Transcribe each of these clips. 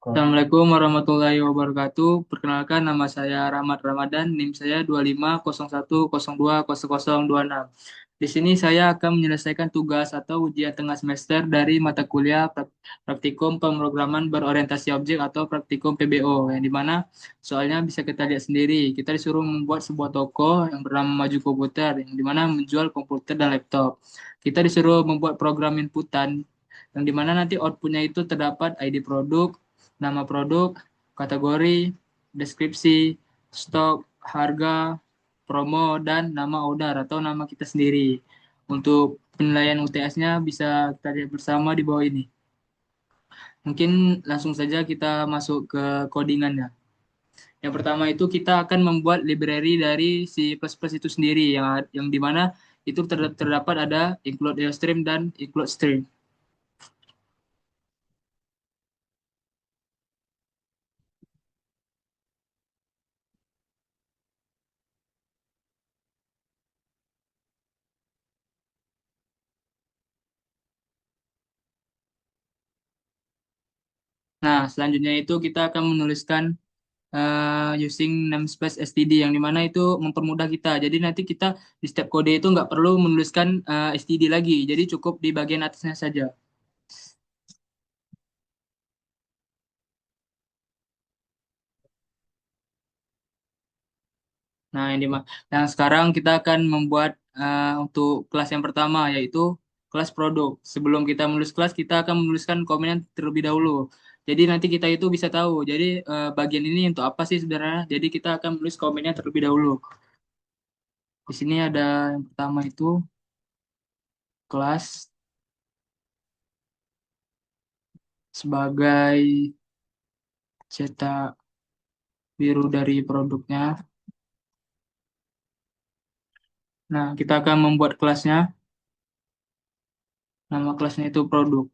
Assalamualaikum warahmatullahi wabarakatuh. Perkenalkan nama saya Rahmat Ramadan, NIM saya 2501020026. Di sini saya akan menyelesaikan tugas atau ujian tengah semester dari mata kuliah Praktikum Pemrograman Berorientasi Objek atau Praktikum PBO, yang dimana soalnya bisa kita lihat sendiri. Kita disuruh membuat sebuah toko yang bernama Maju Komputer, yang dimana menjual komputer dan laptop. Kita disuruh membuat program inputan, yang dimana nanti outputnya itu terdapat ID produk, nama produk, kategori, deskripsi, stok, harga, promo, dan nama order atau nama kita sendiri. Untuk penilaian UTS-nya bisa kita lihat bersama di bawah ini. Mungkin langsung saja kita masuk ke codingannya. Yang pertama itu kita akan membuat library dari C++ itu sendiri, yang dimana itu terdapat ada include stream dan include string. Nah, selanjutnya itu kita akan menuliskan using namespace std, yang dimana itu mempermudah kita. Jadi nanti kita di step kode itu nggak perlu menuliskan std lagi. Jadi cukup di bagian atasnya saja. Nah, yang sekarang kita akan membuat untuk kelas yang pertama, yaitu kelas produk. Sebelum kita menulis kelas, kita akan menuliskan komen terlebih dahulu. Jadi nanti kita itu bisa tahu. Jadi bagian ini untuk apa sih sebenarnya? Jadi kita akan menulis komennya terlebih dahulu. Di sini ada yang pertama itu kelas sebagai cetak biru dari produknya. Nah, kita akan membuat kelasnya. Nama kelasnya itu produk.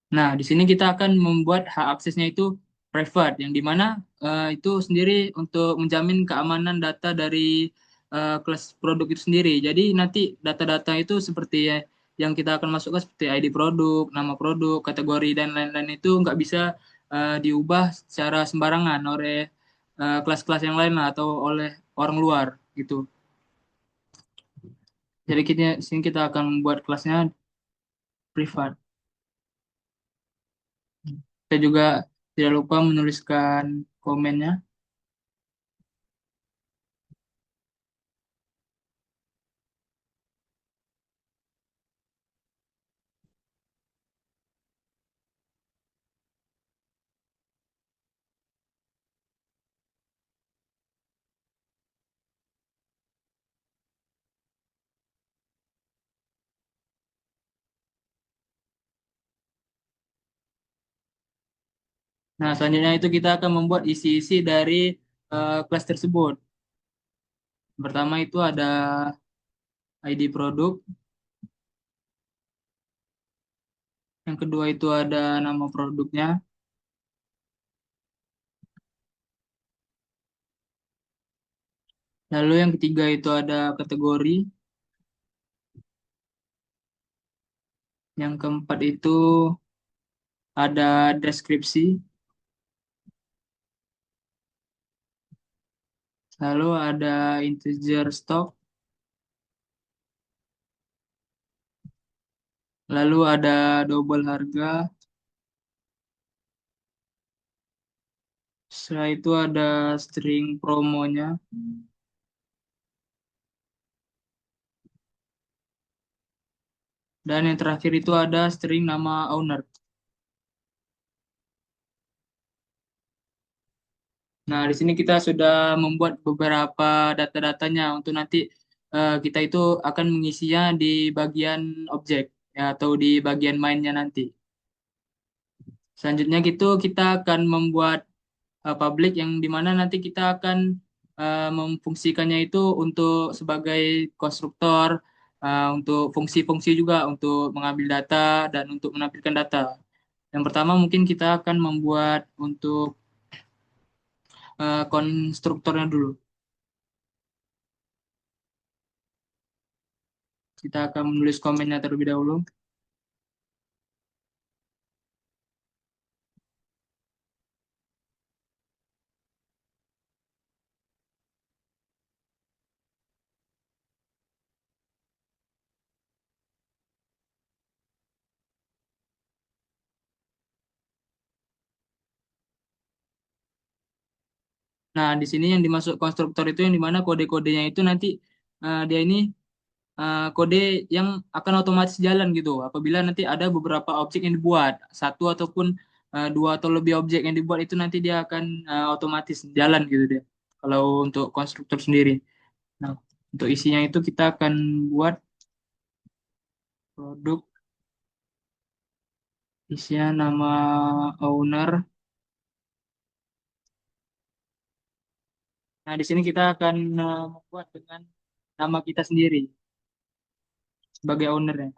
Nah, di sini kita akan membuat hak aksesnya itu private, yang dimana itu sendiri untuk menjamin keamanan data dari kelas produk itu sendiri. Jadi nanti data-data itu seperti yang kita akan masukkan seperti ID produk, nama produk, kategori, dan lain-lain itu nggak bisa diubah secara sembarangan oleh kelas-kelas yang lain lah, atau oleh orang luar gitu. Jadi di sini kita akan membuat kelasnya privat. Kita juga tidak lupa menuliskan komennya. Nah, selanjutnya itu kita akan membuat isi-isi dari kelas tersebut. Pertama itu ada ID produk, yang kedua itu ada nama produknya, lalu yang ketiga itu ada kategori, yang keempat itu ada deskripsi, lalu ada integer stock, lalu ada double harga, setelah itu ada string promonya, dan yang terakhir itu ada string nama owner. Nah, di sini kita sudah membuat beberapa data-datanya untuk nanti kita itu akan mengisinya di bagian objek, ya, atau di bagian mainnya nanti. Selanjutnya gitu kita akan membuat public, yang dimana nanti kita akan memfungsikannya itu untuk sebagai konstruktor, untuk fungsi-fungsi juga untuk mengambil data dan untuk menampilkan data. Yang pertama mungkin kita akan membuat untuk konstruktornya dulu. Kita akan menulis komennya terlebih dahulu. Nah, di sini yang dimaksud konstruktor itu yang dimana kode-kodenya itu nanti dia ini kode yang akan otomatis jalan gitu. Apabila nanti ada beberapa objek yang dibuat, satu ataupun dua atau lebih objek yang dibuat itu nanti dia akan otomatis jalan gitu dia. Kalau untuk konstruktor sendiri. Nah, untuk isinya itu kita akan buat produk isinya nama owner. Nah, di sini kita akan membuat dengan nama kita sendiri sebagai owner.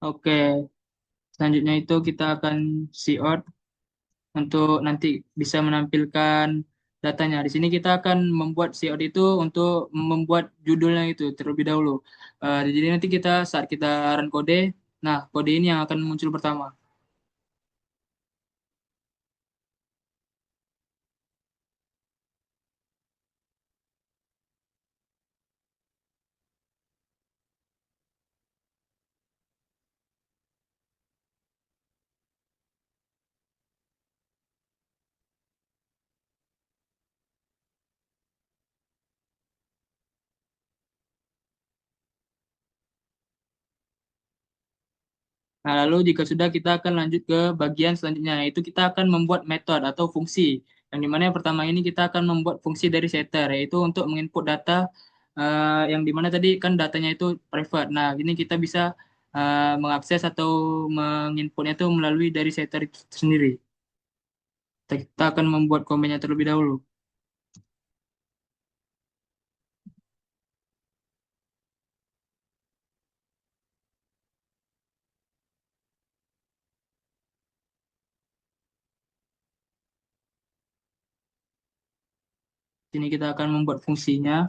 Oke, selanjutnya itu kita akan out untuk nanti bisa menampilkan datanya. Di sini kita akan membuat out itu untuk membuat judulnya itu terlebih dahulu. Jadi nanti kita saat kita run kode, nah kode ini yang akan muncul pertama. Nah, lalu jika sudah kita akan lanjut ke bagian selanjutnya, yaitu kita akan membuat metode atau fungsi. Yang dimana yang pertama ini kita akan membuat fungsi dari setter, yaitu untuk menginput data yang dimana tadi kan datanya itu private. Nah, ini kita bisa mengakses atau menginputnya itu melalui dari setter itu sendiri. Kita akan membuat komennya terlebih dahulu. Sini kita akan membuat fungsinya,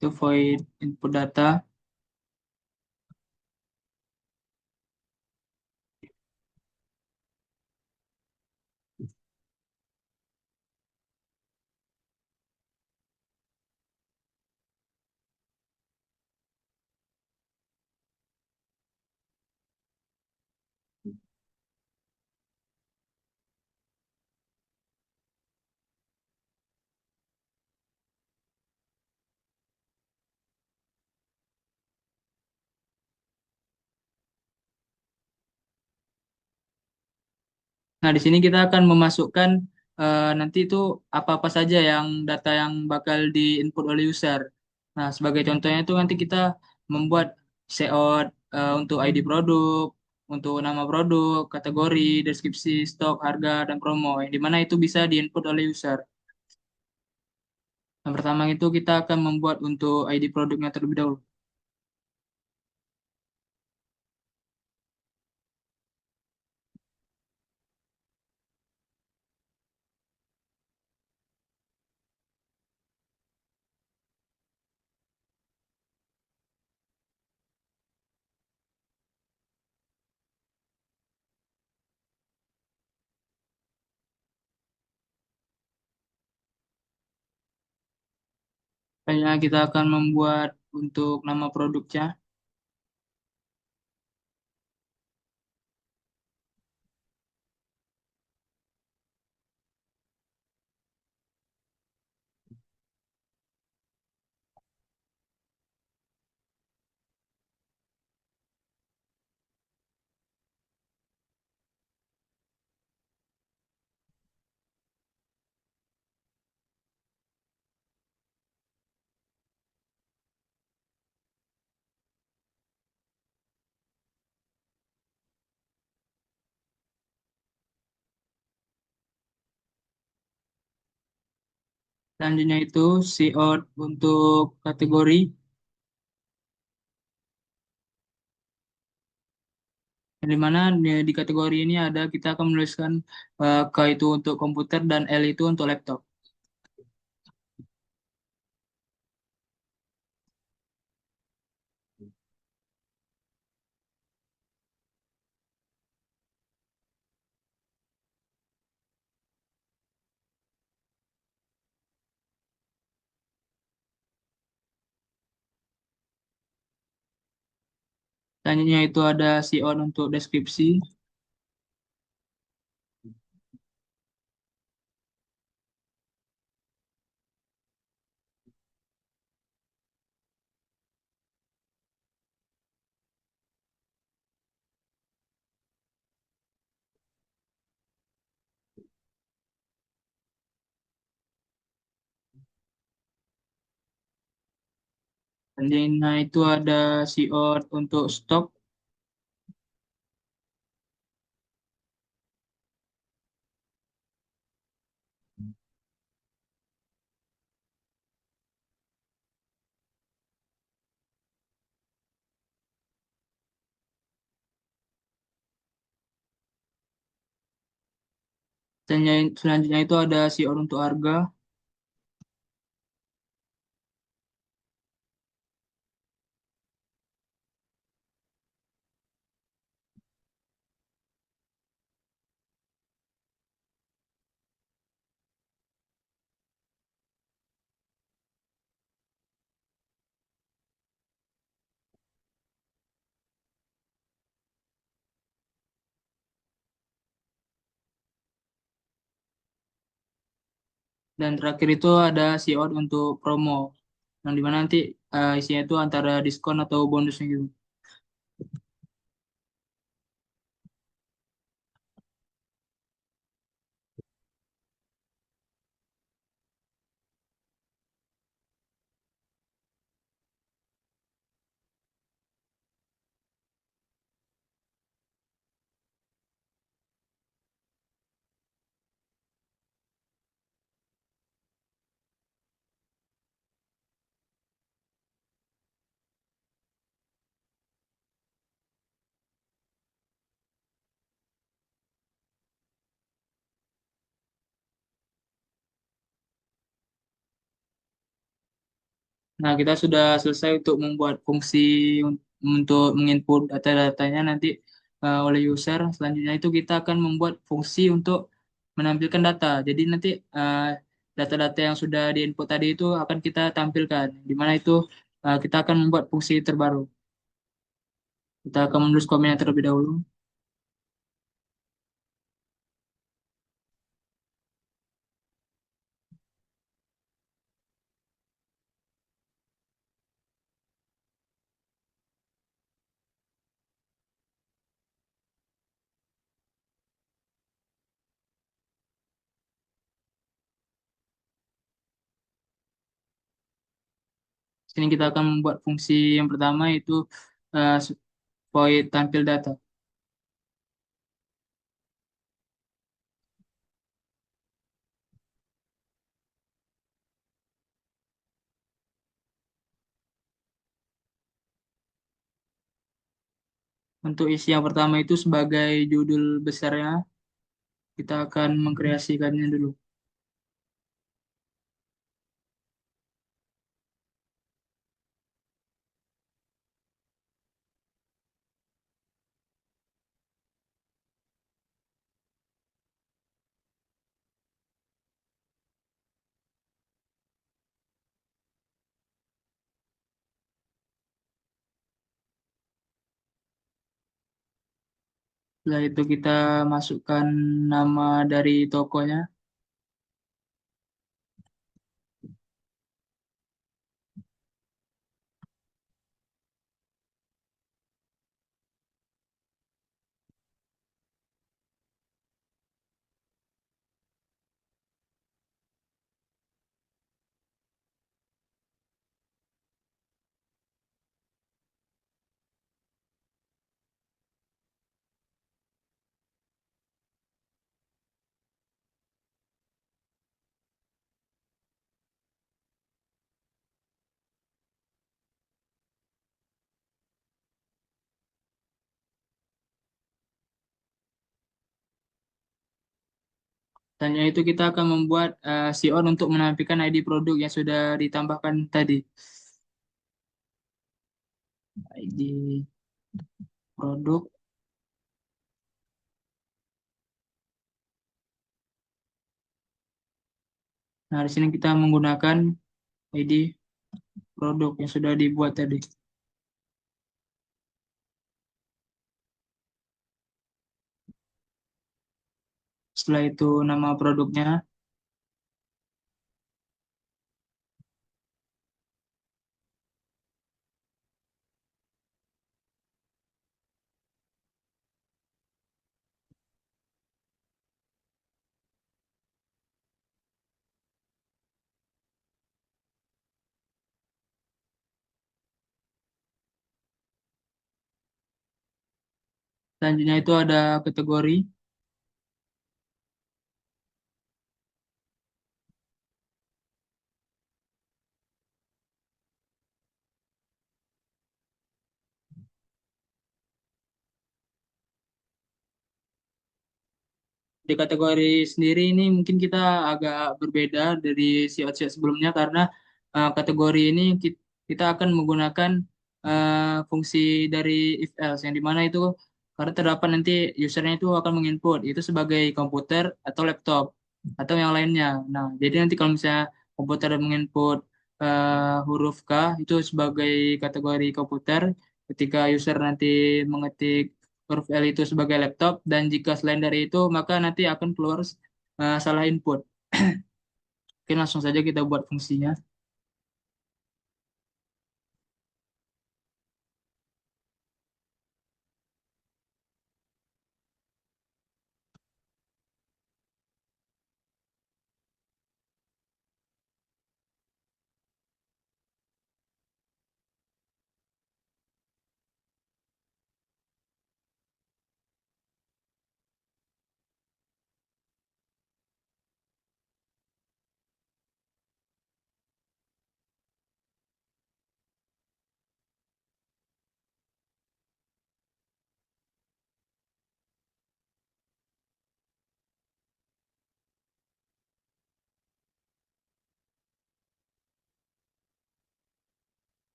itu void input data. Nah, di sini kita akan memasukkan nanti itu apa-apa saja yang data yang bakal diinput oleh user. Nah, sebagai contohnya itu nanti kita membuat SEOT untuk ID produk, untuk nama produk, kategori, deskripsi, stok, harga, dan promo, yang dimana itu bisa diinput oleh user. Yang pertama itu kita akan membuat untuk ID produknya terlebih dahulu. Selanjutnya kita akan membuat untuk nama produknya. Selanjutnya itu SEOT untuk kategori. Yang dimana di kategori ini ada kita akan menuliskan K itu untuk komputer dan L itu untuk laptop. Selanjutnya itu ada Sion untuk deskripsi. Selanjutnya itu ada Sion untuk stok. Selanjutnya itu ada Sion untuk harga. Dan terakhir itu ada Sion untuk promo. Yang dimana nanti isinya itu antara diskon atau bonusnya gitu. Nah, kita sudah selesai untuk membuat fungsi untuk menginput data-datanya nanti oleh user. Selanjutnya itu kita akan membuat fungsi untuk menampilkan data. Jadi nanti data-data yang sudah diinput tadi itu akan kita tampilkan. Di mana itu kita akan membuat fungsi terbaru. Kita akan menulis komennya terlebih dahulu. Sini kita akan membuat fungsi yang pertama yaitu uh, void tampil data. Untuk isi yang pertama itu sebagai judul besarnya, kita akan mengkreasikannya dulu. Setelah itu kita masukkan nama dari tokonya. Selanjutnya itu kita akan membuat Sion untuk menampilkan ID produk yang sudah ditambahkan tadi. ID produk. Nah, di sini kita menggunakan ID produk yang sudah dibuat tadi. Setelah itu nama produknya. Selanjutnya itu ada kategori. Di kategori sendiri ini mungkin kita agak berbeda dari siot-siot sebelumnya karena kategori ini kita akan menggunakan fungsi dari if else yang dimana itu karena terdapat nanti usernya itu akan menginput itu sebagai komputer atau laptop atau yang lainnya. Nah, jadi nanti kalau misalnya komputer menginput huruf K itu sebagai kategori komputer, ketika user nanti mengetik huruf L itu sebagai laptop dan jika selain dari itu maka nanti akan keluar salah input. Oke, langsung saja kita buat fungsinya.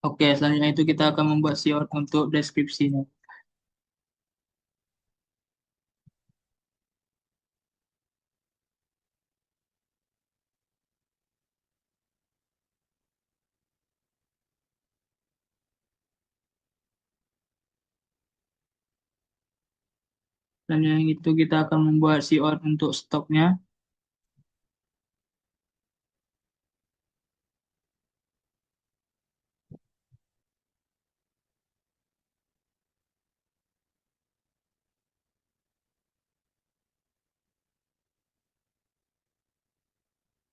Oke, selanjutnya itu kita akan membuat siot untuk deskripsinya. Dan yang itu kita akan membuat siot untuk stoknya.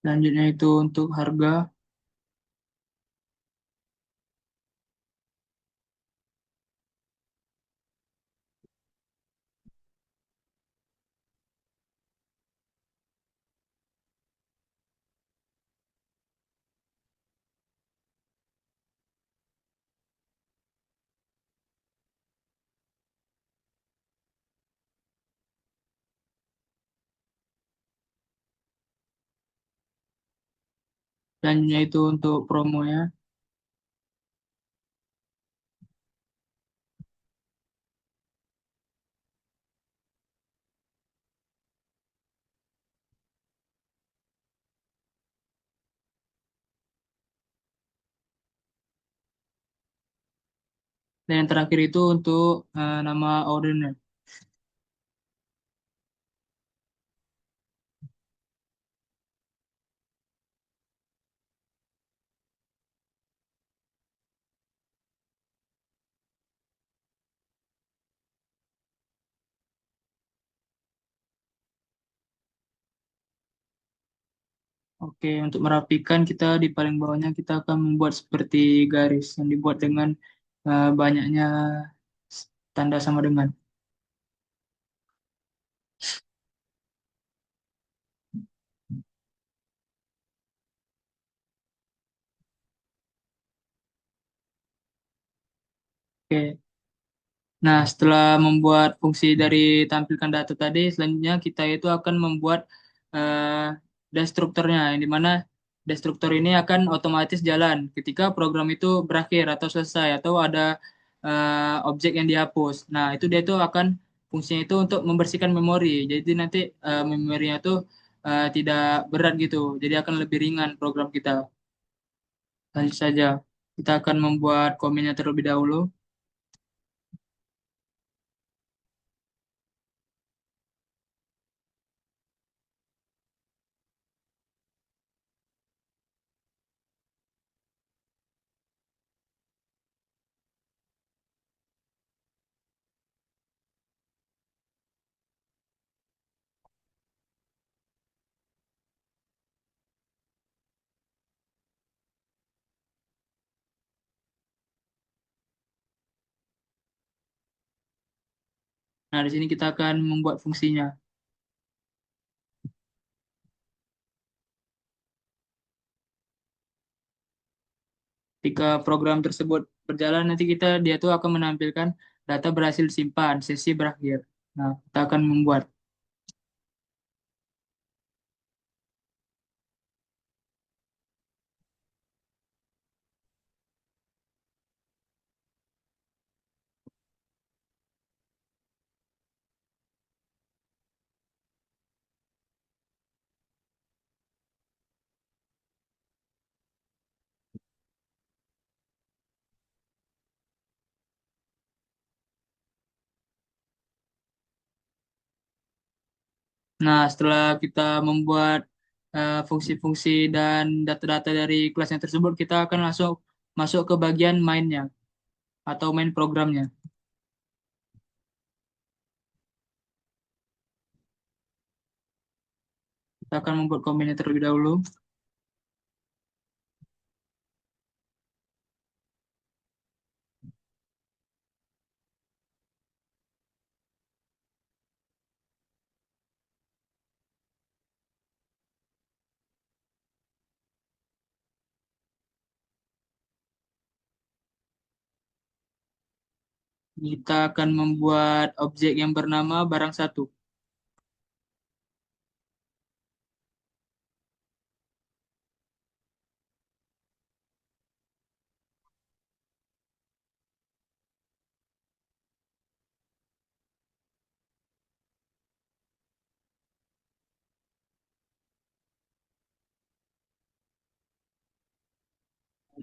Selanjutnya itu untuk harga. Selanjutnya itu untuk promonya. Dan yang terakhir itu untuk nama ordernya. Oke, untuk merapikan kita di paling bawahnya kita akan membuat seperti garis yang dibuat dengan banyaknya tanda sama dengan. Oke, Nah, setelah membuat fungsi dari tampilkan data tadi, selanjutnya kita itu akan membuat destrukturnya, yang dimana destruktur ini akan otomatis jalan ketika program itu berakhir atau selesai atau ada objek yang dihapus. Nah, itu dia itu akan fungsinya itu untuk membersihkan memori. Jadi nanti memorinya itu tidak berat gitu. Jadi akan lebih ringan program kita. Lanjut saja. Kita akan membuat komennya terlebih dahulu. Nah, di sini kita akan membuat fungsinya. Ketika program tersebut berjalan, nanti dia tuh akan menampilkan data berhasil disimpan, sesi berakhir. Nah, kita akan membuat. Nah, setelah kita membuat fungsi-fungsi dan data-data dari kelasnya tersebut, kita akan langsung masuk ke bagian mainnya atau main programnya. Kita akan membuat komennya terlebih dahulu. Kita akan membuat objek yang bernama barang satu.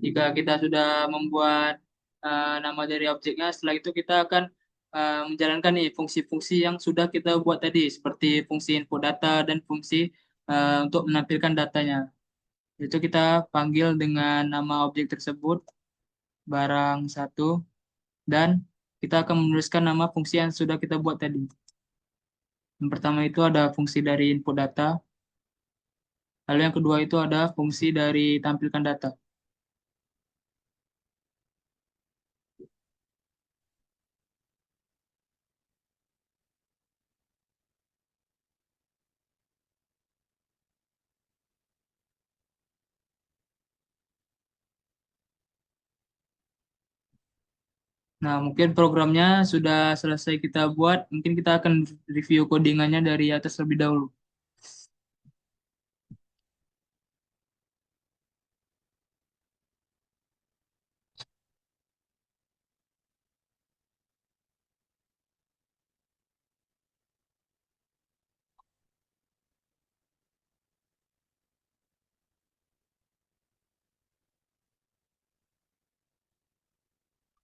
Jika kita sudah membuat nama dari objeknya, setelah itu kita akan menjalankan nih fungsi-fungsi yang sudah kita buat tadi, seperti fungsi input data dan fungsi untuk menampilkan datanya. Itu kita panggil dengan nama objek tersebut, barang satu, dan kita akan menuliskan nama fungsi yang sudah kita buat tadi. Yang pertama itu ada fungsi dari input data, lalu yang kedua itu ada fungsi dari tampilkan data. Nah, mungkin programnya sudah selesai kita buat. Mungkin kita akan review codingannya dari atas lebih dahulu.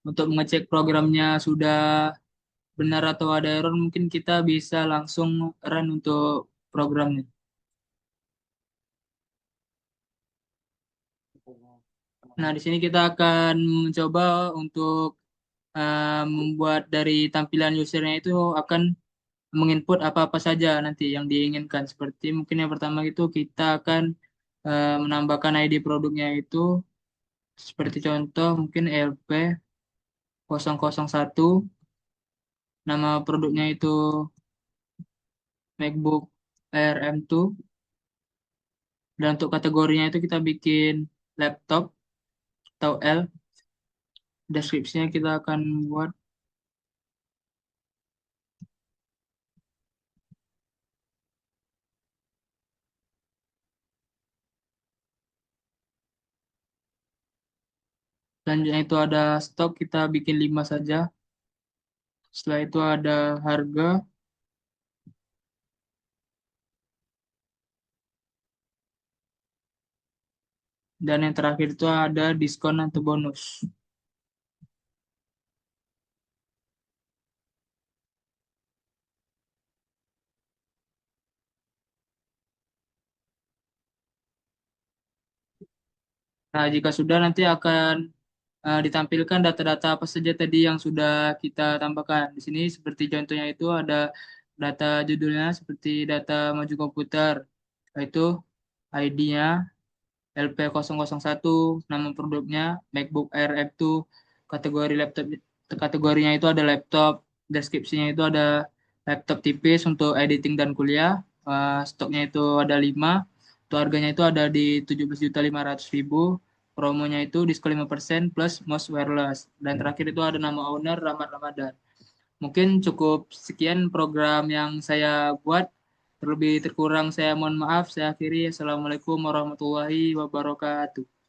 Untuk mengecek programnya sudah benar atau ada error, mungkin kita bisa langsung run untuk programnya. Nah, di sini kita akan mencoba untuk membuat dari tampilan usernya itu akan menginput apa-apa saja nanti yang diinginkan. Seperti mungkin yang pertama itu kita akan menambahkan ID produknya itu seperti contoh mungkin LP 001, nama produknya itu MacBook Air M2, dan untuk kategorinya itu kita bikin laptop atau L. Deskripsinya kita akan buat Selanjutnya itu ada stok, kita bikin 5 saja. Setelah itu ada harga. Dan yang terakhir itu ada diskon atau bonus. Nah, jika sudah nanti akan ditampilkan data-data apa saja tadi yang sudah kita tambahkan. Di sini seperti contohnya itu ada data judulnya seperti data maju komputer, yaitu ID-nya LP001, nama produknya MacBook Air M2, kategori laptop, kategorinya itu ada laptop, deskripsinya itu ada laptop tipis untuk editing dan kuliah. Stoknya itu ada 5, untuk harganya itu ada di 17.500.000, promonya itu diskon 5% plus mouse wireless, dan terakhir itu ada nama owner Rahmat Ramadan. Mungkin cukup sekian program yang saya buat. Terlebih terkurang saya mohon maaf. Saya akhiri. Assalamualaikum warahmatullahi wabarakatuh.